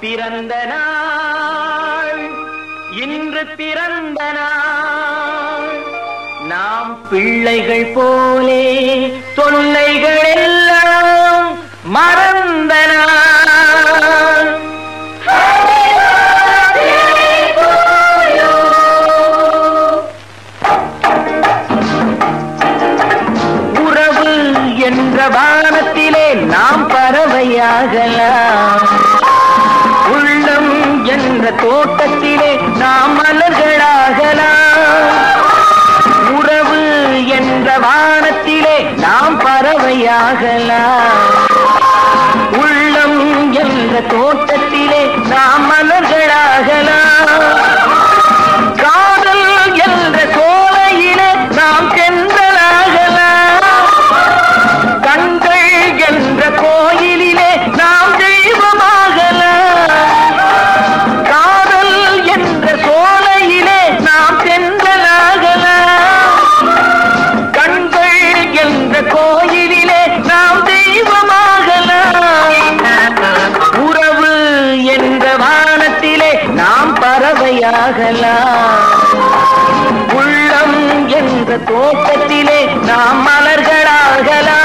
பிறந்த நாள் இன்று பிறந்த நாள் நாம் பிள்ளைகள் போலே தொல்லைகள் எல்லாம் மறந்த நாள். உறவு என்ற வானத்திலே நாம் பறவையாகலாம். உள்ளம் என்ற தோட்டத்திலே நாம் மலர்களாகலாம். உறவு என்ற வானத்திலே நாம் பறவையாகலாம். உள்ளம் என்ற தோட்டத்திலே நாம் மலர்களாகலாம். காதல் என்ற சோலையிலே நாம் சென்றலாகலாம். கண்கள் என்ற கோயிலிலே நாம் தெய்வமாகலாம். காதல் என்ற சோலையிலே நாம் சென்றலாகலாம். கண்கள் என்ற கோயிலிலே நாம் தெய்வமாகலாம். உறவு என்ற வானத்திலே நாம் பறவையாகலாம். உள்ளம் என்ற தோட்டத்திலே நாம் மலர்களாகலாம்.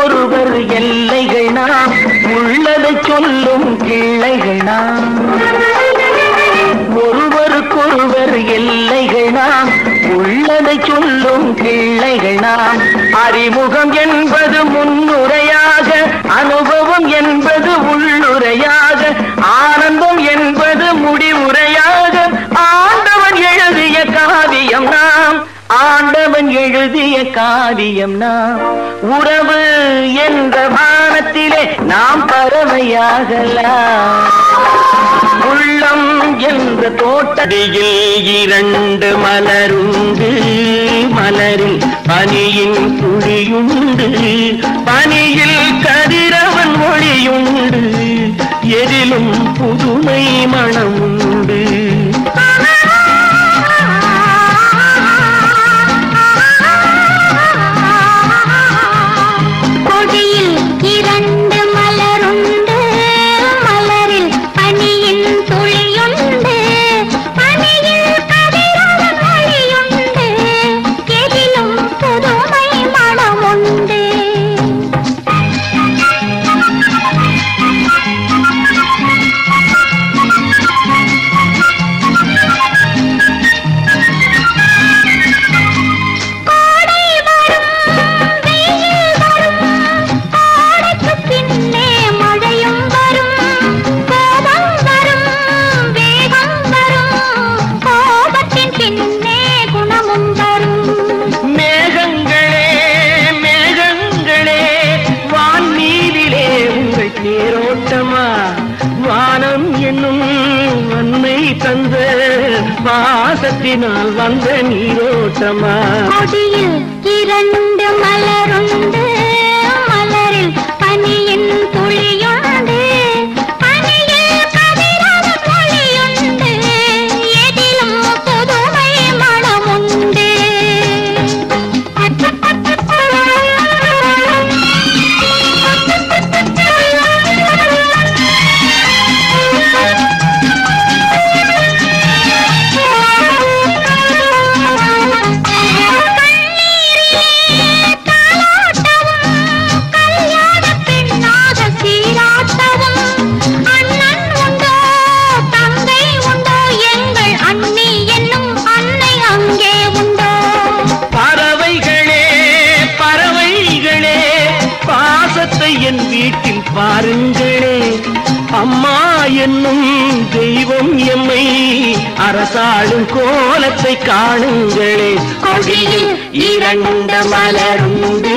ஒருவர் எல்லைகள் நாம் உள்ளதை சொல்லும் கிள்ளைகள் நாம். ஒருவருக்கொருவர் எல்லைகள் நாம் உள்ளதை சொல்லும் கிள்ளைகள் நாம். அறிமுகம் என்பது முன்னுரையாக, அனுபவம் என்பது உள்ளுரையாக, ஆனந்தம் என்பது முடிவுரையாக. ஆண்டவன் எழுதிய காவியம் நாம், ஆண்டவன் எழுதிய காவியம் நாம். உறவு என்ற வானத்திலே நாம் பறவையாகலாம். உள்ளம் என்ற தோட்டத்தில் இரண்டு மலருண்டு. மலரில் பனியின் துளியுண்டு, பனியில் கதிரவன் ஒளியுண்டு. எதிலும் புதுமை மணமுண்டு. வானம் என்னும் வன்மை தந்த வாசத்தினால் வந்த நீரோட்டமா. கொடியில் இரண்டு மலருண்டு. மலரில் பனியின் துளியுண்டு, பனியில் கதிரவன் ஒளியுண்டு. எதிலும் புதுமை மணமுண்டு. என் வீட்டில் பாருங்களே, அம்மா என்னும் தெய்வம் எம்மை அரசாளும் கோலத்தை காணுங்களே. கொடியில் இரண்டு மலருண்டு.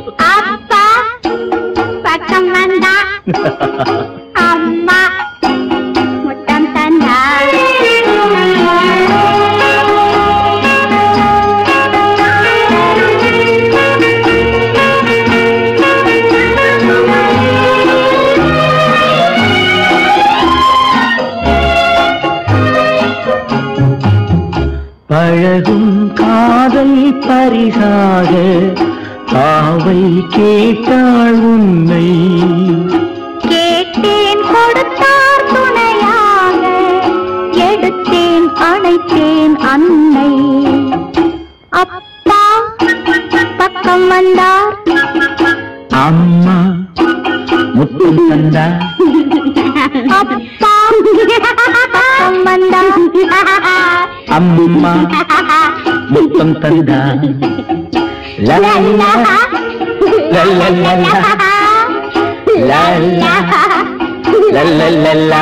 அப்பா பக்கம் வந்தா அம்மா முத்தம் தந்தா பழகும் காதல் பரிசாக பாவை கேட்டாள் உன்னை கேட்டேன் கொடுத்தார் துணையாக எடுத்தேன் அணைத்தேன் அன்னை அப்பா பக்கம் வந்தார் அம்மா முத்தம் தந்தார் அப்பா பக்கம் வந்தார் அம்மா முத்தம் தந்தார் லல்லா லல்லா லல்லா லல்லா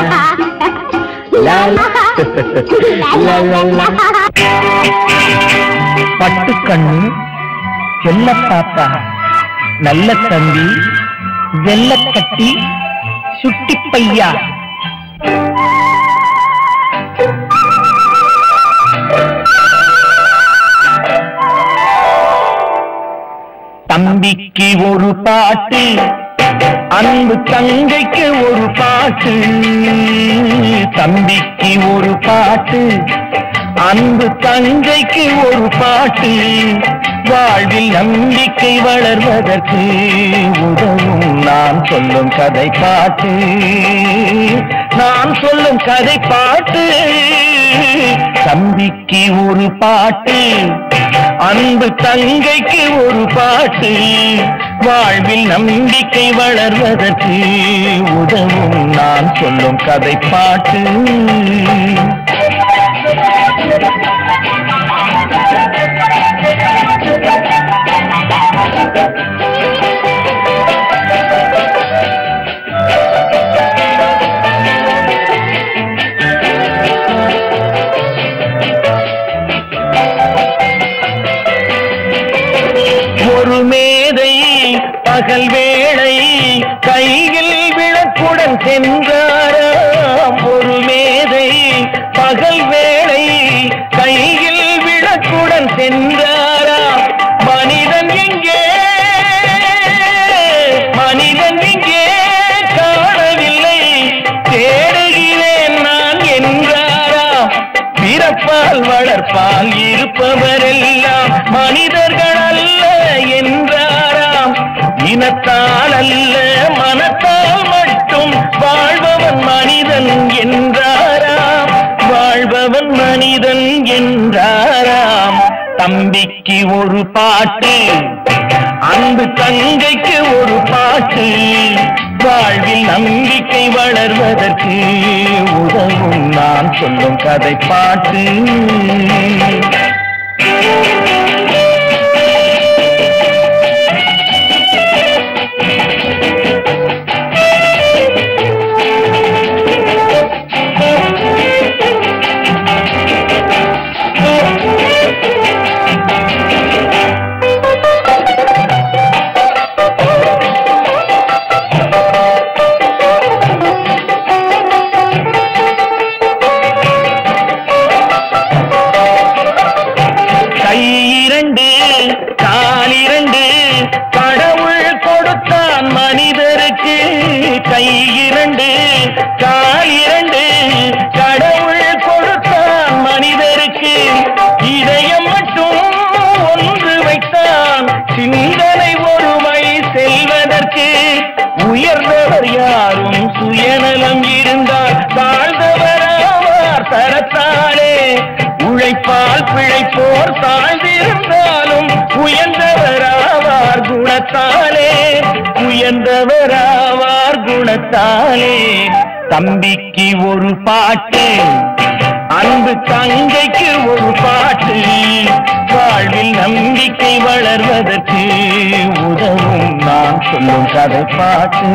லல்லா பட்டுக்கண்ணு செல்ல பாப்பா நல்ல தம்பி வெள்ளக்கட்டி சுட்டி பையா தம்பிக்கு ஒரு பாட்டு அன்பு தங்கைக்கு ஒரு பாட்டு தம்பிக்கு ஒரு பாட்டு அன்பு தங்கைக்கு ஒரு பாட்டு வாழ்வில் நம்பிக்கை வளர்வதற்கு உதவும் நான் சொல்லும் கதை பாட்டு நான் சொல்லும் கதை பாட்டு தம்பிக்கு ஒரு பாட்டு அன்பு தங்கைக்கு ஒரு பாட்டு வாழ்வில் நம்பிக்கை வளர்வதற்கு உதவும் நான் சொல்லும் கதை பாட்டு ஒரு மேதை பகல் வேளை கையில் விளக்குடன் சென்றாராம் ஒரு மேதை பகல் வேளை கையில் விளக்குடன் சென்றாராம் மனிதன் எங்கே காணவில்லை தேடுகிறேன் நான் என்றாராம் பிறப்பால் வளர்ப்பால் இருப்பவரெல்லாம் மனிதர்கள் அல்ல என்றாராம் இனத்தால் அல்ல மனத்தால் மட்டும் வாழ்பவன் மனிதன் என்றாராம் வாழ்பவன் மனிதன் என்றாராம் தம்பிக்கு ஒரு பாட்டு அன்பு தங்கைக்கு ஒரு பாட்டு வாழ்வில் நம்பிக்கை வளர்வதற்கு உதவும் நான் சொல்லும் கதை பாட்டு கை இரண்டு கால் இரண்டு கடவுள் கொடுத்தான் மனிதருக்கு இதயம் மட்டும் ஒன்று வைத்தான் சிந்தனை ஒருமை செல்வதற்கு உயர்ந்தவர் யாரும் சுயநலம் இருந்தால் தாழ்ந்தவராவார் தரத்தாலே உழைப்பால் பிழைப்போர் தாழ்ந்திருந்தாலும் உயர்ந்தவராவார் குணத்தாலே உயர்ந்தவராவார் குணத்தாலே தம்பிக்கு ஒரு பாட்டு அன்பு தங்கைக்கு ஒரு பாட்டு வாழ்வில் நம்பிக்கை வளர்வதற்கு உதவும் நான் சொல்லும் கதை பாட்டு